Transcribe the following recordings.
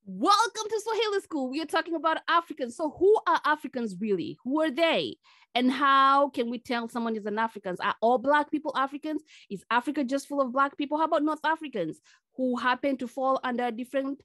Welcome to Swahili School. We are talking about Africans. So who are Africans really? Who are they? And how can we tell someone is an African? Are all Black people Africans? Is Africa just full of Black people? How about North Africans who happen to fall under a different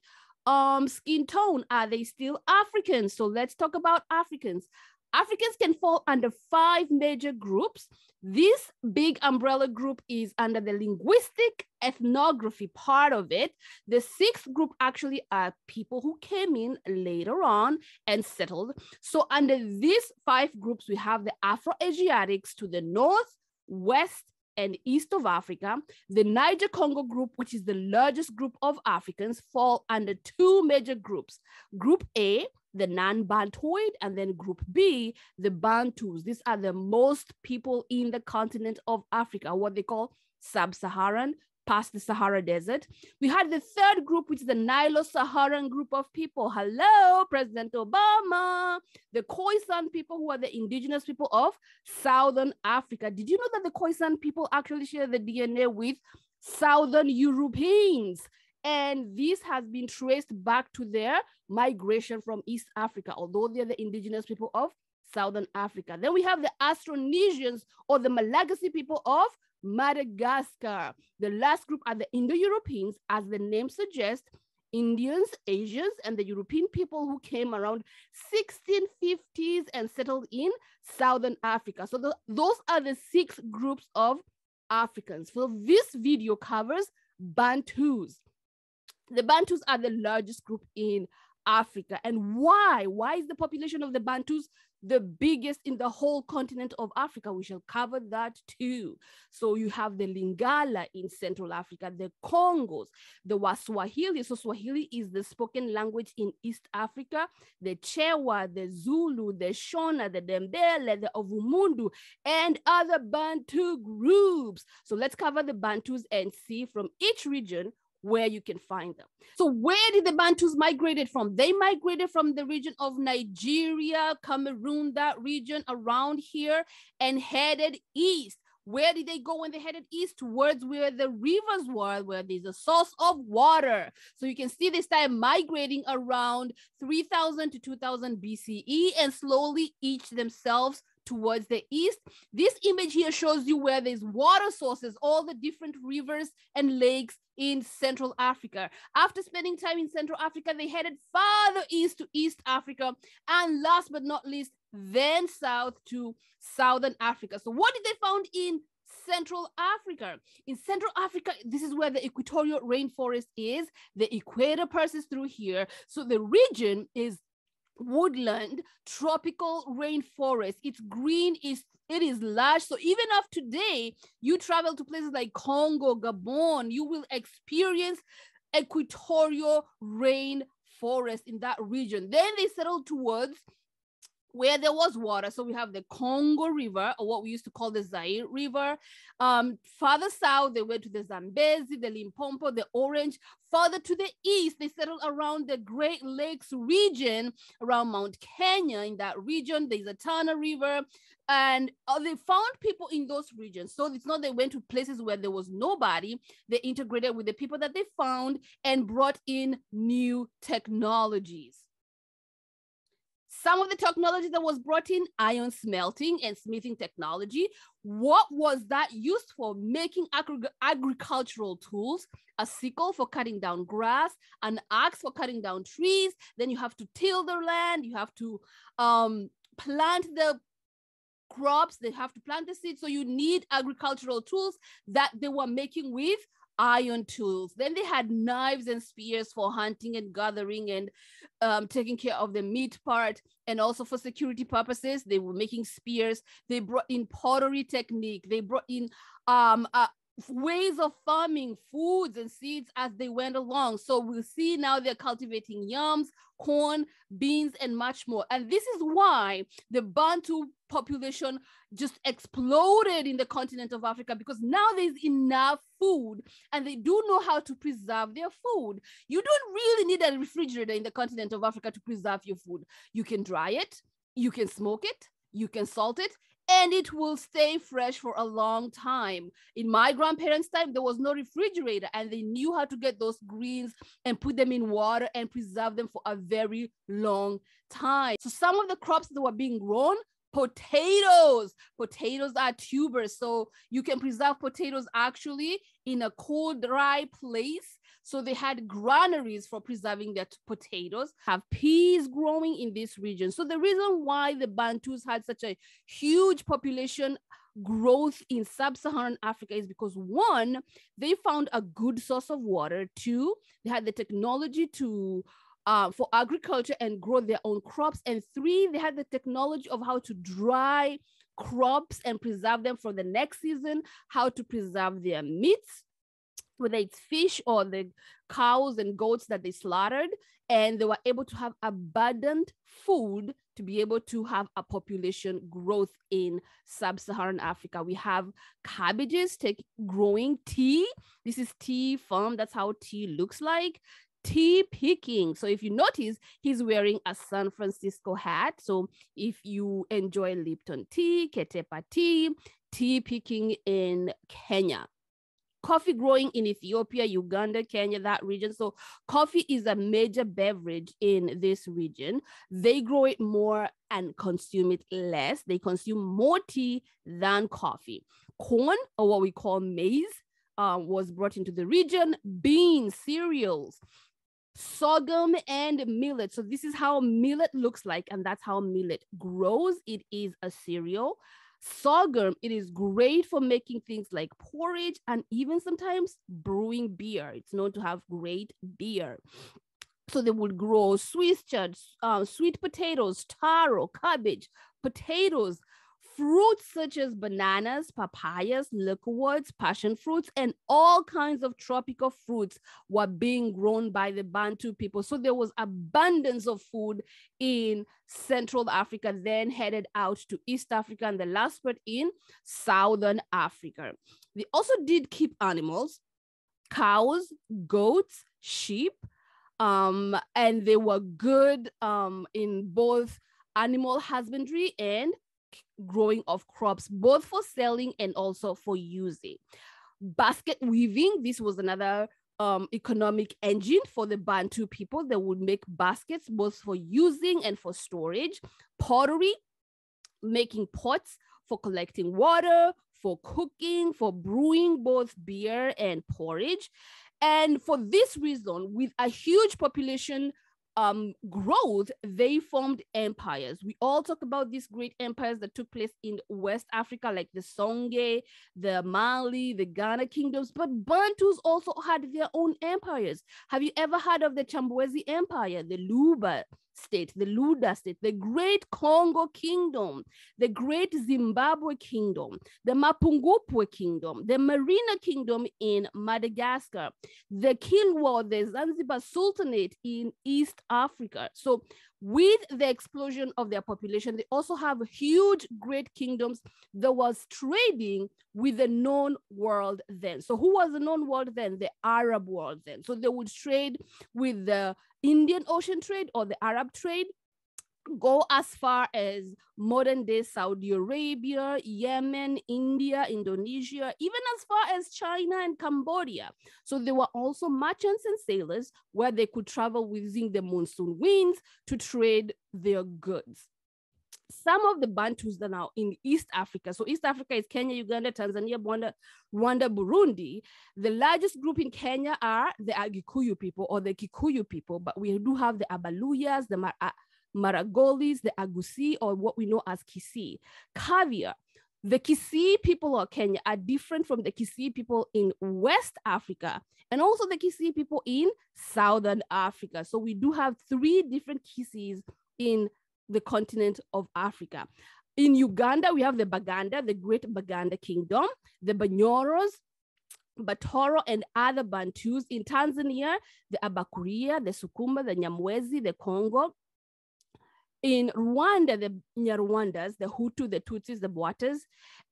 skin tone? Are they still Africans? So let's talk about Africans. Africans can fall under 5 major groups. This big umbrella group is under the linguistic ethnography part of it. The 6th group actually are people who came in later on and settled. So under these 5 groups, we have the Afro-Asiatics to the north, west, and east of Africa. The Niger-Congo group, which is the largest group of Africans, fall under 2 major groups. Group A, the non-Bantoid, and then group B, the Bantus. These are the most people in the continent of Africa, what they call sub-Saharan, past the Sahara Desert. We had the 3rd group, which is the Nilo-Saharan group of people. Hello, President Obama. The Khoisan people, who are the indigenous people of Southern Africa. Did you know that the Khoisan people actually share the DNA with Southern Europeans? And this has been traced back to their migration from East Africa, although they're the indigenous people of Southern Africa. Then we have the Austronesians, or the Malagasy people of Madagascar. The last group are the Indo-Europeans, as the name suggests, Indians, Asians, and the European people who came around 1650s and settled in Southern Africa. So those are the 6 groups of Africans. So this video covers Bantus. The Bantus are the largest group in Africa. And why? Why is the population of the Bantus the biggest in the whole continent of Africa? We shall cover that too. So you have the Lingala in Central Africa, the Congos, the Waswahili. So Swahili is the spoken language in East Africa, the Chewa, the Zulu, the Shona, the Dembele, the Ovimbundu, and other Bantu groups. So let's cover the Bantus and see from each region where you can find them. So where did the Bantus migrated from? They migrated from the region of Nigeria, Cameroon, that region around here, and headed east. Where did they go when they headed east? Towards where the rivers were, where there's a source of water. So you can see they started migrating around 3000 to 2000 BCE and slowly each themselves towards the east. This image here shows you where there's water sources, all the different rivers and lakes in Central Africa. After spending time in Central Africa, they headed farther east to East Africa, and last but not least, then south to Southern Africa. So what did they found in Central Africa? In Central Africa, this is where the equatorial rainforest is. The equator passes through here. So the region is woodland, tropical rainforest. It's green, it is large. So even of today, you travel to places like Congo, Gabon, you will experience equatorial rainforest in that region. Then they settled towards where there was water. So we have the Congo River, or what we used to call the Zaire River. Farther south, they went to the Zambezi, the Limpopo, the Orange. Further to the east, they settled around the Great Lakes region, around Mount Kenya. In that region, there's a Tana River. And they found people in those regions. So it's not they went to places where there was nobody. They integrated with the people that they found and brought in new technologies. Some of the technology that was brought in, iron smelting and smithing technology. What was that used for? Making agricultural tools, a sickle for cutting down grass, an axe for cutting down trees. Then you have to till the land. You have to plant the crops. They have to plant the seeds. So you need agricultural tools that they were making with iron tools. Then they had knives and spears for hunting and gathering and taking care of the meat part, and also for security purposes. They were making spears. They brought in pottery technique. They brought in ways of farming foods and seeds as they went along. So we'll see now they're cultivating yams, corn, beans, and much more. And this is why the Bantu population just exploded in the continent of Africa, because now there's enough food and they do know how to preserve their food. You don't really need a refrigerator in the continent of Africa to preserve your food. You can dry it, you can smoke it, you can salt it, and it will stay fresh for a long time. In my grandparents' time, there was no refrigerator, and they knew how to get those greens and put them in water and preserve them for a very long time. So some of the crops that were being grown, potatoes. Potatoes are tubers, so you can preserve potatoes actually in a cool, dry place. So they had granaries for preserving their potatoes, have peas growing in this region. So the reason why the Bantus had such a huge population growth in sub-Saharan Africa is because, one, they found a good source of water. Two, they had the technology to for agriculture and grow their own crops. And three, they had the technology of how to dry crops and preserve them for the next season, how to preserve their meats, whether it's fish or the cows and goats that they slaughtered. And they were able to have abundant food to be able to have a population growth in sub-Saharan Africa. We have cabbages growing tea. This is tea farm. That's how tea looks like. Tea picking. So if you notice, he's wearing a San Francisco hat. So if you enjoy Lipton tea, Ketepa tea, tea picking in Kenya. Coffee growing in Ethiopia, Uganda, Kenya, that region. So coffee is a major beverage in this region. They grow it more and consume it less. They consume more tea than coffee. Corn, or what we call maize, was brought into the region. Beans, cereals, sorghum, and millet. So this is how millet looks like, and that's how millet grows. It is a cereal. Sorghum, it is great for making things like porridge and even sometimes brewing beer. It's known to have great beer. So they would grow sweet potatoes, taro, cabbage, potatoes, fruits such as bananas, papayas, liquorwoods, passion fruits, and all kinds of tropical fruits were being grown by the Bantu people. So there was abundance of food in Central Africa, then headed out to East Africa, and the last part in Southern Africa. They also did keep animals, cows, goats, sheep, and they were good in both animal husbandry and growing of crops, both for selling and also for using. Basket weaving, this was another economic engine for the Bantu people. They would make baskets both for using and for storage. Pottery, making pots for collecting water, for cooking, for brewing both beer and porridge. And for this reason, with a huge population growth, they formed empires. We all talk about these great empires that took place in West Africa, like the Songhai, the Mali, the Ghana kingdoms, but Bantus also had their own empires. Have you ever heard of the Chambwezi Empire, the Luba state, the Luda state, the Great Congo Kingdom, the Great Zimbabwe Kingdom, the Mapungubwe Kingdom, the Marina Kingdom in Madagascar, the Kilwa, the Zanzibar Sultanate in East Africa. So with the explosion of their population, they also have huge great kingdoms that was trading with the known world then. So who was the known world then? The Arab world then. So they would trade with the Indian Ocean trade or the Arab trade, go as far as modern day Saudi Arabia, Yemen, India, Indonesia, even as far as China and Cambodia. So there were also merchants and sailors where they could travel using the monsoon winds to trade their goods. Some of the Bantus that are now in East Africa, so East Africa is Kenya, Uganda, Tanzania, Rwanda, Burundi. The largest group in Kenya are the Agikuyu people or the Kikuyu people, but we do have the Abaluyas, the Maragolis, the Agusi, or what we know as Kisii. Caviar. The Kisii people of Kenya are different from the Kisii people in West Africa and also the Kisii people in Southern Africa. So we do have three different Kisiis in the continent of Africa. In Uganda, we have the Baganda, the Great Baganda Kingdom, the Banyoros, Batoro, and other Bantus. In Tanzania, the Abakuria, the Sukuma, the Nyamwezi, the Congo. In Rwanda, the Nyarwandas, the Hutu, the Tutsis, the Bwatas,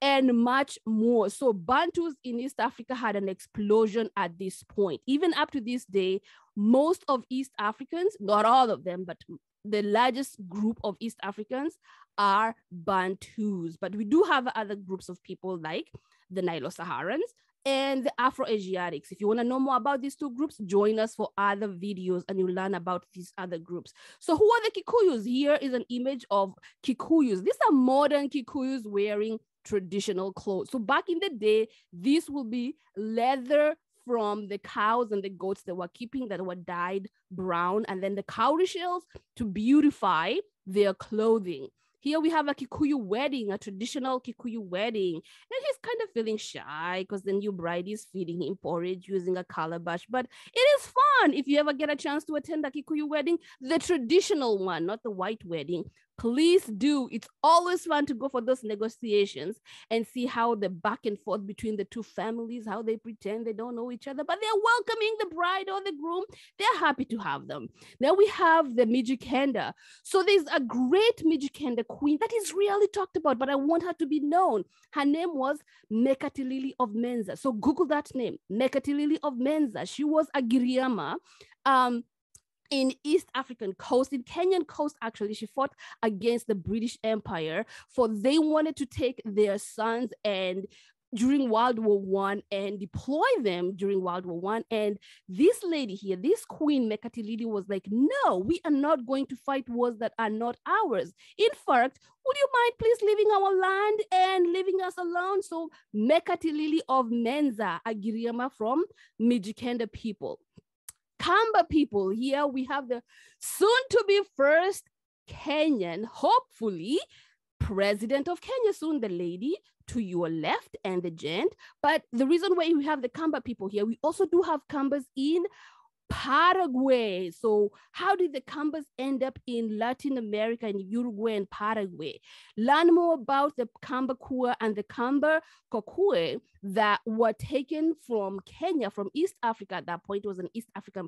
and much more. So Bantus in East Africa had an explosion at this point. Even up to this day, most of East Africans, not all of them, but the largest group of East Africans are Bantus. But we do have other groups of people like the Nilo-Saharans and the Afro-Asiatics. If you want to know more about these two groups, join us for other videos and you'll learn about these other groups. So who are the Kikuyus? Here is an image of Kikuyus. These are modern Kikuyus wearing traditional clothes. So back in the day, this will be leather from the cows and the goats they were keeping that were dyed brown, and then the cowrie shells to beautify their clothing. Here we have a Kikuyu wedding, a traditional Kikuyu wedding. And he's kind of feeling shy because the new bride is feeding him porridge using a calabash. But it is fun if you ever get a chance to attend a Kikuyu wedding, the traditional one, not the white wedding. Please do. It's always fun to go for those negotiations and see how the back and forth between the two families, how they pretend they don't know each other, but they're welcoming the bride or the groom. They're happy to have them. Then we have the Mijikenda. So there's a great Mijikenda queen that is rarely talked about, but I want her to be known. Her name was Mekatilili of Menza. So Google that name, Mekatilili of Menza. She was a Giriama. In East African coast, in Kenyan coast, actually, she fought against the British Empire for they wanted to take their sons and during World War I and deploy them during World War I. And this lady here, this queen Mekatilili was like, no, we are not going to fight wars that are not ours. In fact, would you mind please leaving our land and leaving us alone? So Mekatilili of Menza, a Giriama from Mijikenda people. Kamba people, here we have the soon-to-be first Kenyan, hopefully, president of Kenya soon, the lady to your left and the gent. But the reason why we have the Kamba people here, we also do have Kambas in Paraguay. So how did the Kambas end up in Latin America, in Uruguay and Paraguay? Learn more about the Kamba Kua and the Kamba Kokue that were taken from Kenya, from East Africa. At that point, it was an East African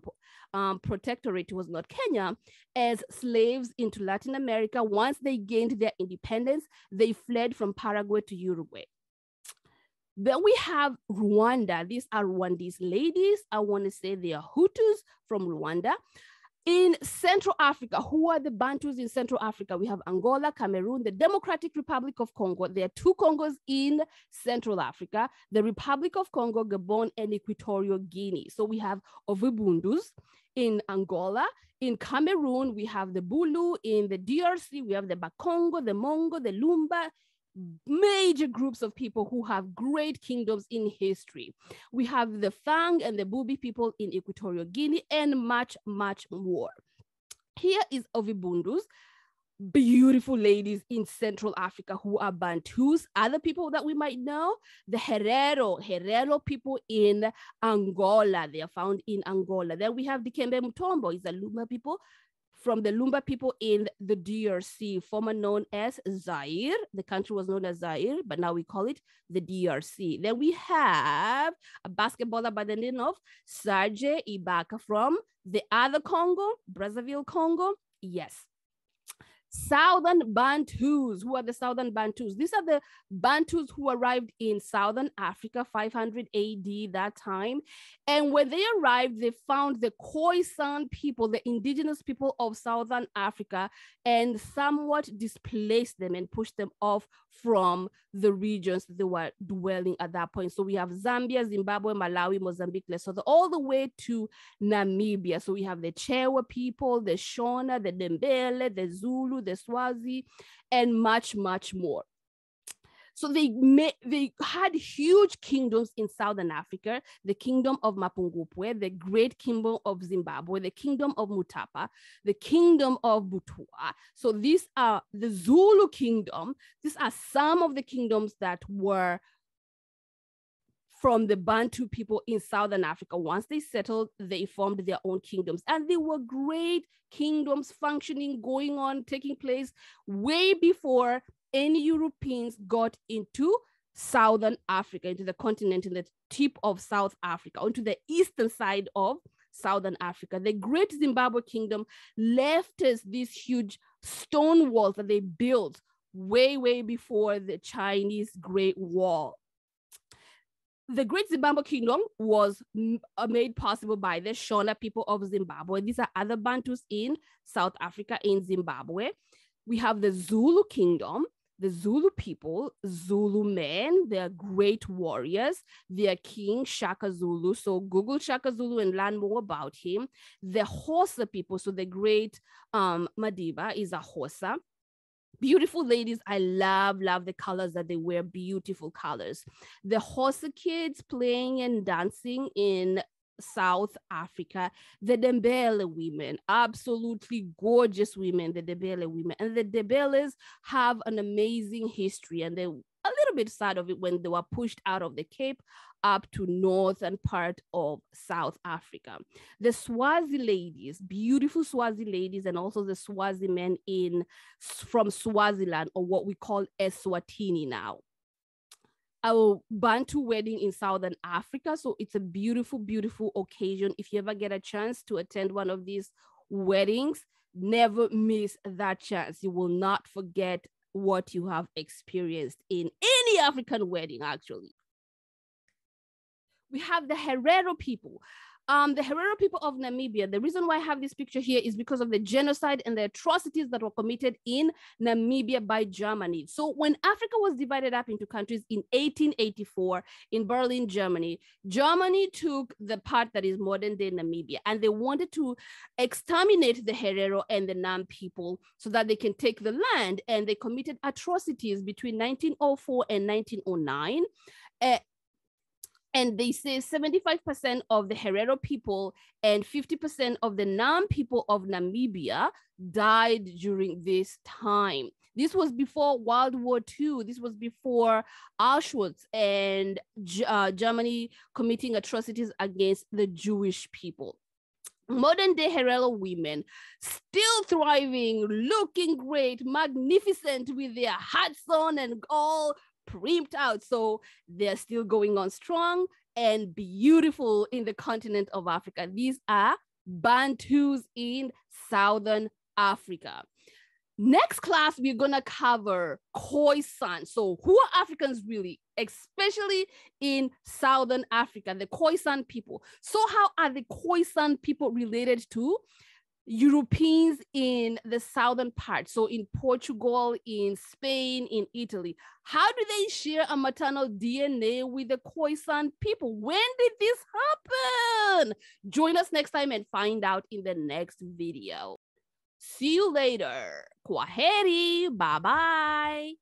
protectorate. It was not Kenya, as slaves into Latin America. Once they gained their independence, they fled from Paraguay to Uruguay. Then we have Rwanda. These are Rwandese ladies. I want to say they are Hutus from Rwanda. In Central Africa, who are the Bantus in Central Africa? We have Angola, Cameroon, the Democratic Republic of Congo. There are two Congos in Central Africa, the Republic of Congo, Gabon, and Equatorial Guinea. So we have Ovimbundus in Angola. In Cameroon, we have the Bulu. In the DRC, we have the Bakongo, the Mongo, the Lumba, major groups of people who have great kingdoms in history. We have the Fang and the Bubi people in Equatorial Guinea and much, much more. Here is Ovimbundus, beautiful ladies in Central Africa who are Bantus. Other people that we might know, the Herero people in Angola. They are found in Angola. Then we have the Kembe Mutombo, is the Lumba people, from the Lumba people in the DRC, former known as Zaire. The country was known as Zaire, but now we call it the DRC. Then we have a basketballer by the name of Serge Ibaka from the other Congo, Brazzaville, Congo. Yes. Southern Bantus. Who are the Southern Bantus? These are the Bantus who arrived in Southern Africa, 500 AD that time. And when they arrived, they found the Khoisan people, the indigenous people of Southern Africa, and somewhat displaced them and pushed them off from the regions they were dwelling at that point. So we have Zambia, Zimbabwe, Malawi, Mozambique, Lesotho, all the way to Namibia. So we have the Chewa people, the Shona, the Dembele, the Zulu, the Swazi, and much, much more. So they had huge kingdoms in Southern Africa, the kingdom of Mapungubwe, the great kingdom of Zimbabwe, the kingdom of Mutapa, the kingdom of Butua. So these are the Zulu kingdom. These are some of the kingdoms that were from the Bantu people in Southern Africa. Once they settled, they formed their own kingdoms. And they were great kingdoms functioning, going on, taking place way before any Europeans got into Southern Africa, into the continent, in the tip of South Africa, onto the eastern side of Southern Africa. The Great Zimbabwe Kingdom left us these huge stone walls that they built way, way before the Chinese Great Wall. The Great Zimbabwe Kingdom was made possible by the Shona people of Zimbabwe. These are other Bantus in South Africa, in Zimbabwe. We have the Zulu Kingdom, the Zulu people, Zulu men. They're great warriors. Their king, Shaka Zulu. So Google Shaka Zulu and learn more about him. The Xhosa people. So the great Madiba is a Xhosa. Beautiful ladies. I love the colors that they wear. Beautiful colors. The Xhosa kids playing and dancing in South Africa. The Ndebele women, absolutely gorgeous women, the Ndebele women. And the Ndebeles have an amazing history, and they're a little bit sad of it when they were pushed out of the Cape up to northern part of South Africa. The Swazi ladies, beautiful Swazi ladies, and also the Swazi men from Swaziland, or what we call Eswatini now. Our Bantu wedding in Southern Africa. So it's a beautiful, beautiful occasion. If you ever get a chance to attend one of these weddings, never miss that chance. You will not forget what you have experienced in any African wedding, actually. We have the Herero people. The Herero people of Namibia. The reason why I have this picture here is because of the genocide and the atrocities that were committed in Namibia by Germany. So when Africa was divided up into countries in 1884 in Berlin, Germany, Germany took the part that is modern day Namibia, and they wanted to exterminate the Herero and the Nam people so that they can take the land, and they committed atrocities between 1904 and 1909. And they say 75% of the Herero people and 50% of the Nam people of Namibia died during this time. This was before World War II. This was before Auschwitz and Germany committing atrocities against the Jewish people. Modern day Herero women, still thriving, looking great, magnificent, with their hats on and all primed out. So they're still going on strong and beautiful in the continent of Africa. These are Bantus in Southern Africa. Next class, we're gonna cover Khoisan. So who are Africans really, especially in Southern Africa, the Khoisan people. So how are the Khoisan people related to Europeans in the southern part? So in Portugal, in Spain, in Italy. How do they share a maternal DNA with the Khoisan people? When did this happen? Join us next time and find out in the next video. See you later. Kwaheri. Bye-bye.